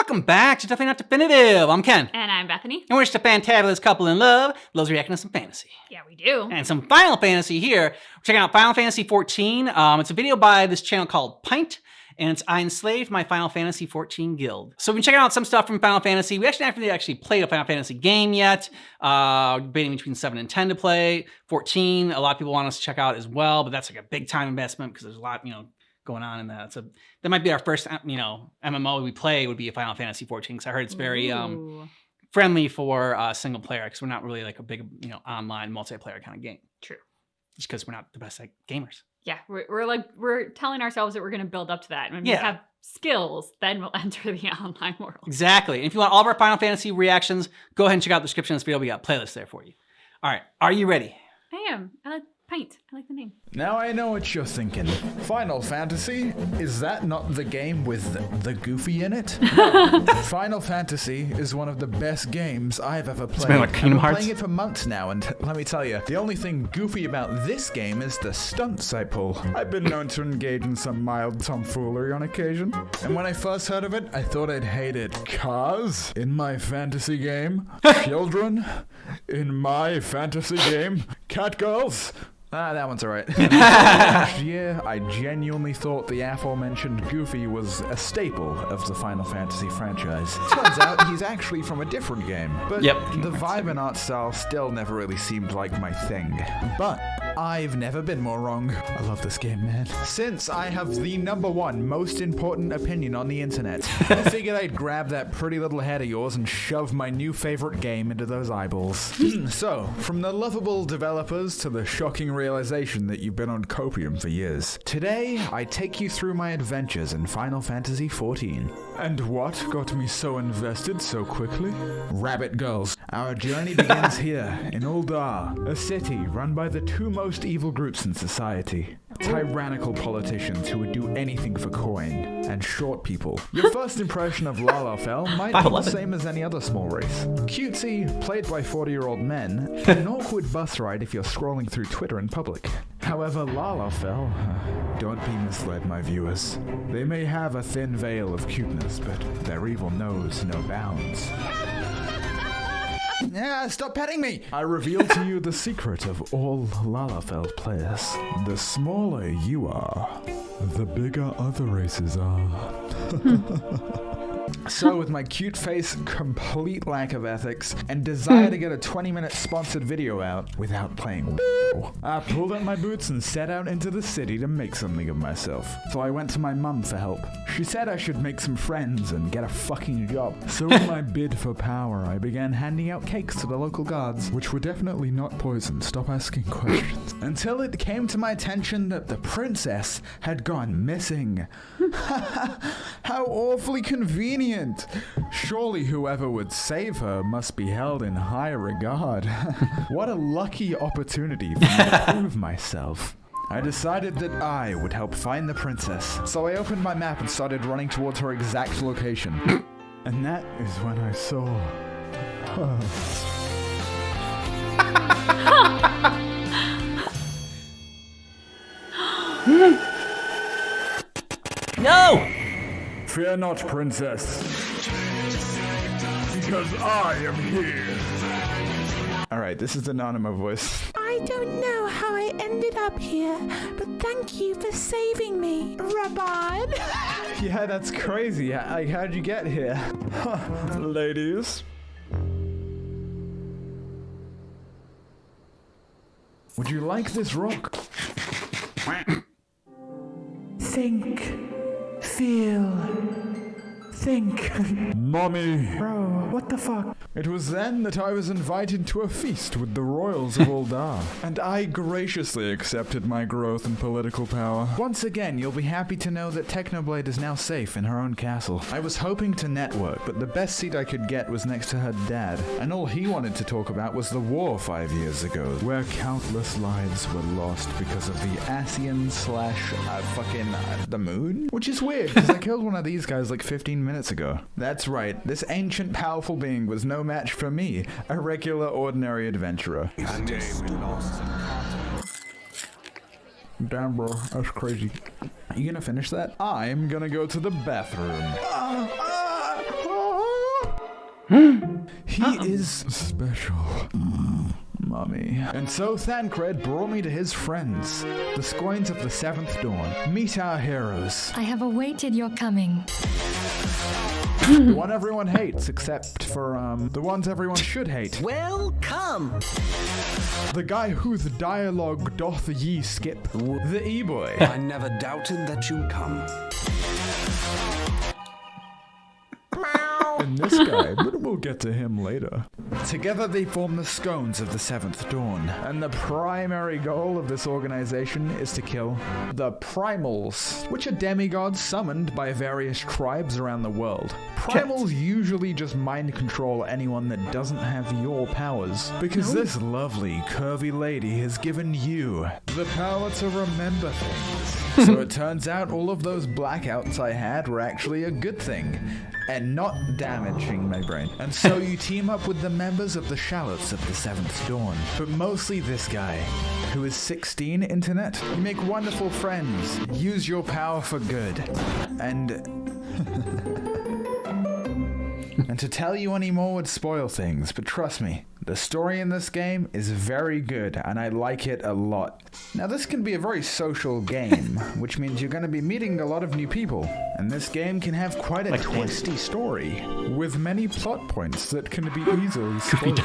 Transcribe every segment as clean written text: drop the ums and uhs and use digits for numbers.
Welcome back to Definitely Not Definitive. I'm Ken. And I'm Bethany. And we're just a fantabulous couple in love. Loves reacting to some fantasy. Yeah, we do. And some Final Fantasy here. We're checking out Final Fantasy 14. It's a video by this channel called Pint. And it's I Enslaved My Final Fantasy 14 Guild. So we've been checking out some stuff from Final Fantasy. We haven't actually played a Final Fantasy game yet. Debating between 7 and 10 to play. 14, a lot of people want us to check out as well. But that's like a big time investment because there's a lot, going on in that. So that might be our first, MMO we play would be a Final Fantasy 14 because I heard it's very friendly for single player because we're not really like a big, online multiplayer kind of game. True. Just because we're not the best gamers. Yeah, we're telling ourselves that we're going to build up to that. And when we have skills, then we'll enter the online world. Exactly. And if you want all of our Final Fantasy reactions, go ahead and check out the description of this video. We got playlists there for you. All right. Are you ready? I am. I like Pint. I like the name. Now I know what you're thinking. Final Fantasy? Is that not the game with the Goofy in it? No. Final Fantasy is one of the best games I've ever played. It's been like Kingdom Hearts. I've been playing it for months now, and let me tell you, the only thing goofy about this game is the stunts I pull. I've been known to engage in some mild tomfoolery on occasion, and when I first heard of it, I thought I'd hate it. Cause in my fantasy game, children in my fantasy game, catgirls. That one's alright. Last year, I genuinely thought the aforementioned Goofy was a staple of the Final Fantasy franchise. Turns out he's actually from a different game. But the vibe and art style still never really seemed like my thing. But I've never been more wrong. I love this game, man. Since I have the #1 most important opinion on the internet, I figured I'd grab that pretty little head of yours and shove my new favorite game into those eyeballs. So, from the lovable developers to the shocking realization that you've been on copium for years. Today, I take you through my adventures in Final Fantasy XIV. And what got me so invested so quickly? Rabbit girls. Our journey begins here, in Uldar, a city run by the two most evil groups in society. Tyrannical politicians who would do anything for coin, and short people. Your first impression of Lalafell might be the same as any other small race. Cutesy, played by 40-year-old men, and an awkward bus ride if you're scrolling through Twitter in public. However, Lalafell, don't be misled, my viewers. They may have a thin veil of cuteness, but their evil knows no bounds. Yeah, stop petting me! I reveal to you the secret of all Lalafell players. The smaller you are, the bigger other races are. So, with my cute face, complete lack of ethics, and desire to get a 20-minute sponsored video out without playing I pulled up my boots and set out into the city to make something of myself. So I went to my mum for help. She said I should make some friends and get a fucking job. So in my bid for power, I began handing out cakes to the local guards, which were definitely not poison. Stop asking questions. Until it came to my attention that the princess had gone missing. How awfully convenient. Surely whoever would save her must be held in high regard. What a lucky opportunity for me to prove myself. I decided that I would help find the princess, so I opened my map and started running towards her exact location. And that is when I saw her. No! Fear not, princess, because I am here. Alright, this is the Nanima voice. I don't know how I ended up here, but thank you for saving me, Rabban. Yeah, that's crazy. Like, how'd you get here? Ladies. Would you like this rock? Think. Feel. Think. Mommy. Bro, what the fuck? It was then that I was invited to a feast with the royals of Uldar, and I graciously accepted my growth in political power. Once again, you'll be happy to know that Technoblade is now safe in her own castle. I was hoping to network, but the best seat I could get was next to her dad, and all he wanted to talk about was the war 5 years ago, where countless lives were lost because of the Asian / the moon? Which is weird, because I killed one of these guys like 15 minutes ago. That's right, this ancient powerful being was no match for me, a regular ordinary adventurer. Damn bro, that's crazy. Are you gonna finish that? I'm gonna go to the bathroom. He is special. Mommy. And so Thancred brought me to his friends, the Scoins of the Seventh Dawn. Meet our heroes. I have awaited your coming. The one everyone hates, except for, the ones everyone should hate. Welcome! The guy whose dialogue doth ye skip. The E-boy. I never doubted that you'd come. And this guy, but we'll get to him later. Together they form the Scones of the Seventh Dawn, and the primary goal of this organization is to kill the Primals, which are demigods summoned by various tribes around the world. Primals usually just mind control anyone that doesn't have your powers, because this lovely, curvy lady has given you the power to remember things. So it turns out all of those blackouts I had were actually a good thing, and not damaging my brain. And so you team up with the members of the Shallots of the Seventh Dawn, but mostly this guy, who is 16, internet. You make wonderful friends, use your power for good, and to tell you any more would spoil things, but trust me, the story in this game is very good, and I like it a lot. Now this can be a very social game, which means you're going to be meeting a lot of new people, and this game can have quite a twisty story, with many plot points that can be easily spoiled.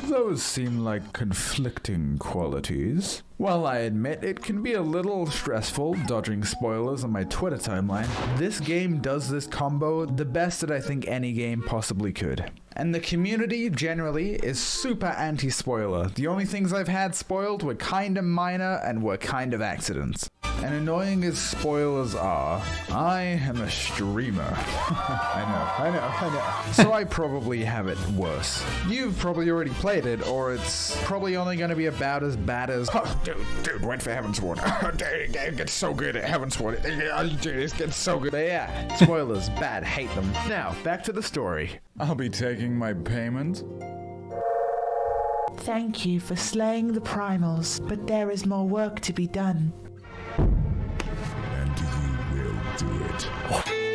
Those seem like conflicting qualities. While I admit it can be a little stressful dodging spoilers on my Twitter timeline, this game does this combo the best that I think any game possibly could. And the community generally is super anti-spoiler. The only things I've had spoiled were kinda minor and were kind of accidents. And annoying as spoilers are, I am a streamer. I know. So I probably have it worse. You've probably already played it, or it's probably only going to be about as bad as... Oh, dude, wait for Heaven's Ward. It gets so good at Heaven's Ward. It gets so good. But yeah, spoilers, bad, hate them. Now, back to the story. I'll be taking my payment. Thank you for slaying the primals, but there is more work to be done. And you will do it.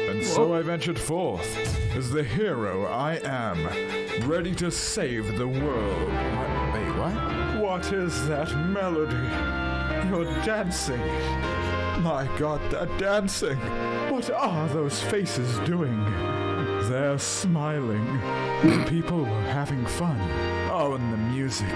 And so I ventured forth, as the hero I am, ready to save the world. Wait, what? What is that melody? You're dancing. My God, they're dancing. What are those faces doing? They're smiling. People were having fun. Oh, and the music.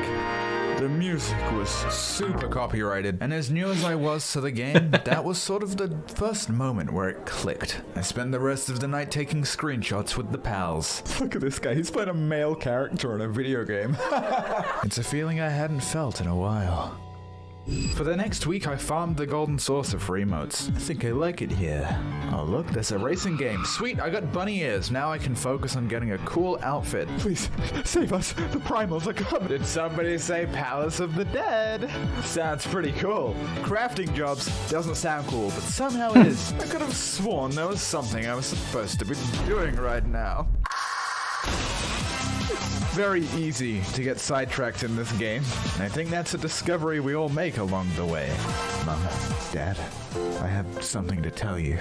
The music was super copyrighted, and as new as I was to the game, that was sort of the first moment where it clicked. I spent the rest of the night taking screenshots with the pals. Look at this guy, he's playing a male character in a video game. It's a feeling I hadn't felt in a while. For the next week, I farmed the golden saucer for emotes. I think I like it here. Oh look, there's a racing game. Sweet, I got bunny ears. Now I can focus on getting a cool outfit. Please, save us. The primals are coming. Did somebody say Palace of the Dead? Sounds pretty cool. Crafting jobs doesn't sound cool, but somehow it is. I could have sworn there was something I was supposed to be doing right now. Very easy to get sidetracked in this game, and I think that's a discovery we all make along the way. Mom, Dad, I have something to tell you.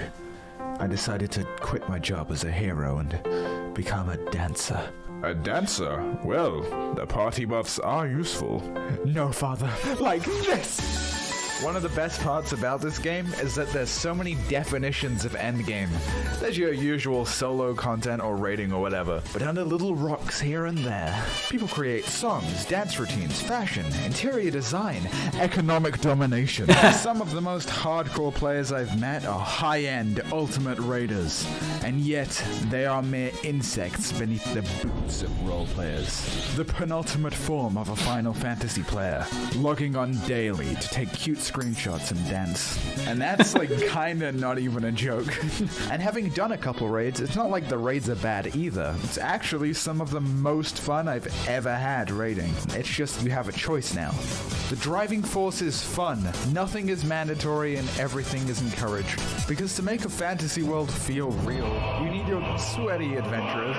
I decided to quit my job as a hero and become a dancer. A dancer? Well, the party buffs are useful. No, Father, like this! One of the best parts about this game is that there's so many definitions of endgame. There's your usual solo content or raiding or whatever, but under little rocks here and there, people create songs, dance routines, fashion, interior design, economic domination. Some of the most hardcore players I've met are high-end ultimate raiders, and yet they are mere insects beneath the boots of role players. The penultimate form of a Final Fantasy player, logging on daily to take cute screenshots and dance. And that's like kinda not even a joke. And having done a couple raids, it's not like the raids are bad either. It's actually some of the most fun I've ever had raiding. It's just you have a choice now. The driving force is fun. Nothing is mandatory and everything is encouraged. Because to make a fantasy world feel real, you need your sweaty adventurers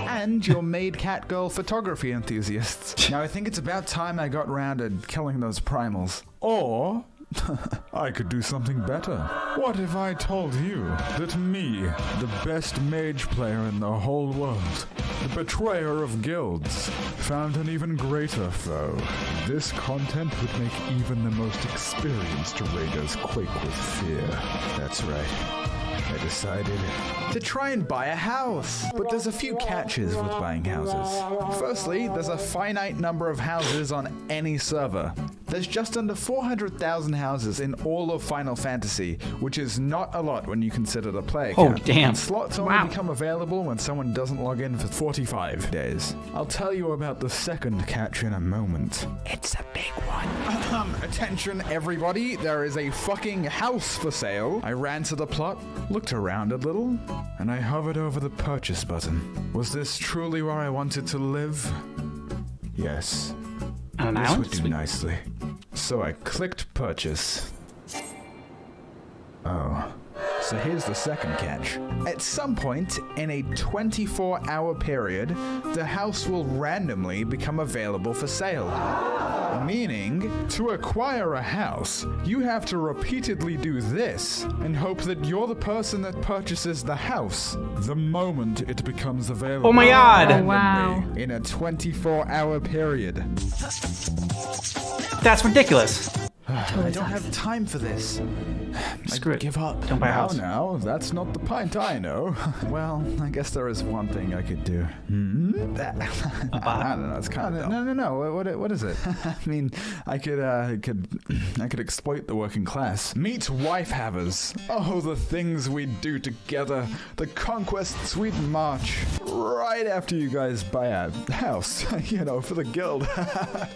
and your maid catgirl photography enthusiasts. Now I think it's about time I got around to killing those primals. Or I could do something better. What if I told you that me, the best mage player in the whole world, the betrayer of guilds, found an even greater foe? This content would make even the most experienced raiders quake with fear. That's right. I decided to try and buy a house. But there's a few catches with buying houses. Firstly, there's a finite number of houses on any server. There's just under 400,000 houses in all of Final Fantasy, which is not a lot when you consider the player count. Oh, damn. And slots only become available when someone doesn't log in for 45 days. I'll tell you about the second catch in a moment. It's a big one. Attention everybody, there is a fucking house for sale. I ran to the plot, looked around a little, and I hovered over the purchase button. Was this truly where I wanted to live? Yes. On an This island? would do nicely. So I clicked purchase. Oh. So here's the second catch. At some point in a 24-hour period, the house will randomly become available for sale. Meaning, to acquire a house, you have to repeatedly do this and hope that you're the person that purchases the house the moment it becomes available. Oh my God. randomly Wow. In a 24-hour period. That's ridiculous. I don't have time for this. Screw I it. give up. Don't buy a house. Now, that's not the pint I know. Well, I guess there is one thing I could do. I don't know. It's kind of no. What is it? I mean, I could exploit the working class. Meet wife havers. Oh, the things we'd do together. The conquests we'd march. Right after you guys buy a house, for the guild.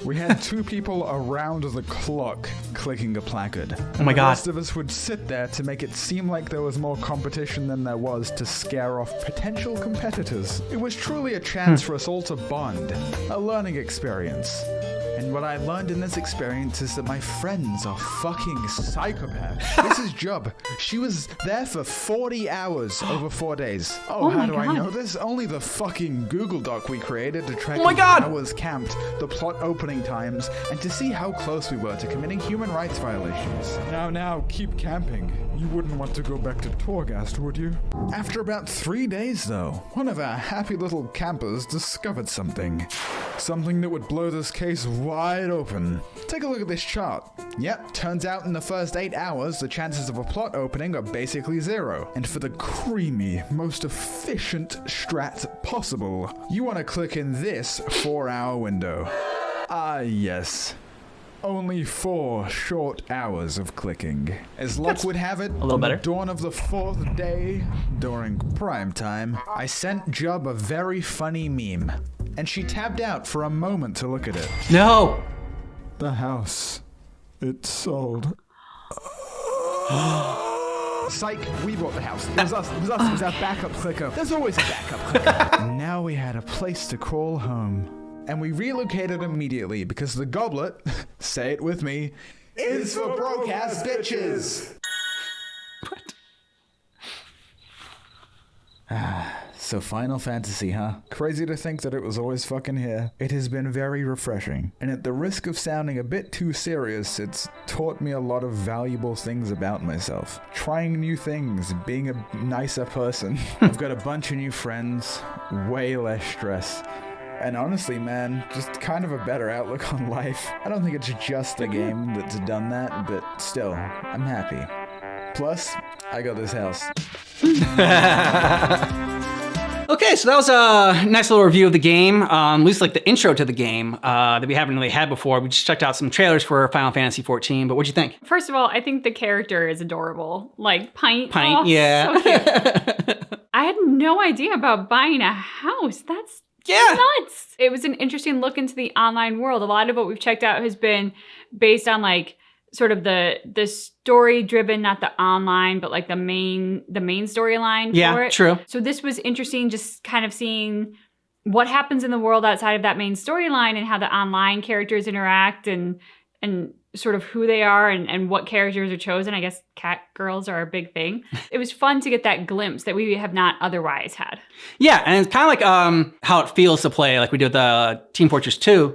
We had 2 people around the clock clicking a placard. Oh my The God. rest of us would sit there to make it seem like there was more competition than there was to scare off potential competitors. It was truly a chance for us all to bond, a learning experience. And what I learned in this experience is that my friends are fucking psychopaths. This is Jub. She was there for 40 hours over 4 days. Oh, how my do I God. know this? Only the fucking Google Doc we created to track Oh my God. hours camped, the plot opening times, and to see how close we were to committing human rights violations. Now, keep camping. You wouldn't want to go back to Torghast, would you? After about 3 days, though, one of our happy little campers discovered something. Something that would blow this case wide open. Take a look at this chart. Yep, turns out in the first 8 hours, the chances of a plot opening are basically 0. And for the creamy, most efficient strat possible, you want to click in this 4-hour window. Ah, yes. Only 4 short hours of clicking. As luck would have it, little on better. the dawn of the 4th day, during prime time, I sent Jub a very funny meme. And she tabbed out for a moment to look at it. No. The house. It sold. Psych, we bought the house. It was us. It was our backup clicker. There's always a backup clicker. Now we had a place to call home. And we relocated immediately because the goblet, say it with me, is for broke-ass bitches. So Final Fantasy, huh? Crazy to think that it was always fucking here. It has been very refreshing. And at the risk of sounding a bit too serious, it's taught me a lot of valuable things about myself. Trying new things, being a nicer person. I've got a bunch of new friends, way less stress. And honestly, man, just kind of a better outlook on life. I don't think it's just the game that's done that, but still, I'm happy. Plus, I got this house. Okay, so that was a nice little review of the game, at least like the intro to the game that we haven't really had before. We just checked out some trailers for Final Fantasy 14, but what'd you think? First of all, I think the character is adorable. Like Pint. Pint, Oh, yeah. So cute. I had no idea about buying a house. That's nuts. It was an interesting look into the online world. A lot of what we've checked out has been based on like sort of the story driven, not the online, but like the main storyline for it. True. So this was interesting, just kind of seeing what happens in the world outside of that main storyline and how the online characters interact and sort of who they are and what characters are chosen. I guess cat girls are a big thing. It was fun to get that glimpse that we have not otherwise had. Yeah, and it's kind of like how it feels to play like we did with Team Fortress 2.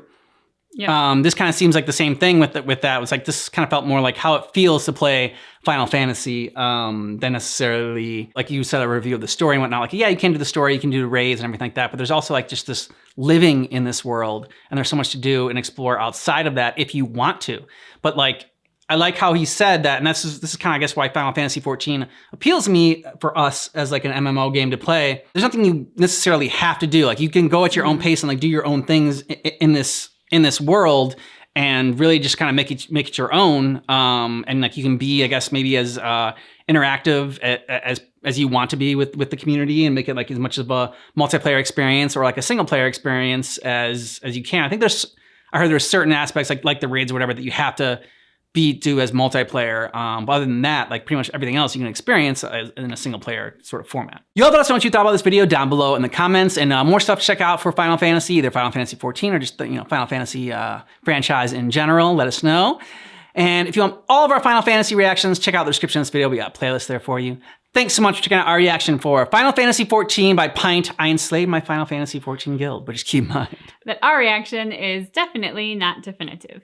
Yeah. This kind of seems like the same thing with that. It's like this kind of felt more like how it feels to play Final Fantasy than necessarily like you said a review of the story and whatnot. Like, yeah, you can do the story, you can do raids and everything like that, but there's also like just this living in this world, and there's so much to do and explore outside of that if you want to. But like, I like how he said that, and this is kind of, I guess, why Final Fantasy 14 appeals to me for us as like an MMO game to play. There's nothing you necessarily have to do. Like, you can go at your own pace and like do your own things in this world, and really just kind of make it your own. And like you can be, I guess, maybe as interactive as you want to be with the community, and make it like as much of a multiplayer experience or like a single player experience as you can. I think I heard there's certain aspects like the raids or whatever that you have to do as multiplayer. But other than that, like pretty much everything else you can experience in a single player sort of format. You all let us know what you thought about this video down below in the comments, and more stuff to check out for Final Fantasy, either Final Fantasy 14 or just the Final Fantasy franchise in general. Let us know. And if you want all of our Final Fantasy reactions, check out the description of this video. We got a playlist there for you. Thanks so much for checking out our reaction for Final Fantasy 14 by Pint. I enslaved my Final Fantasy 14 guild, but just keep in mind that our reaction is definitely not definitive.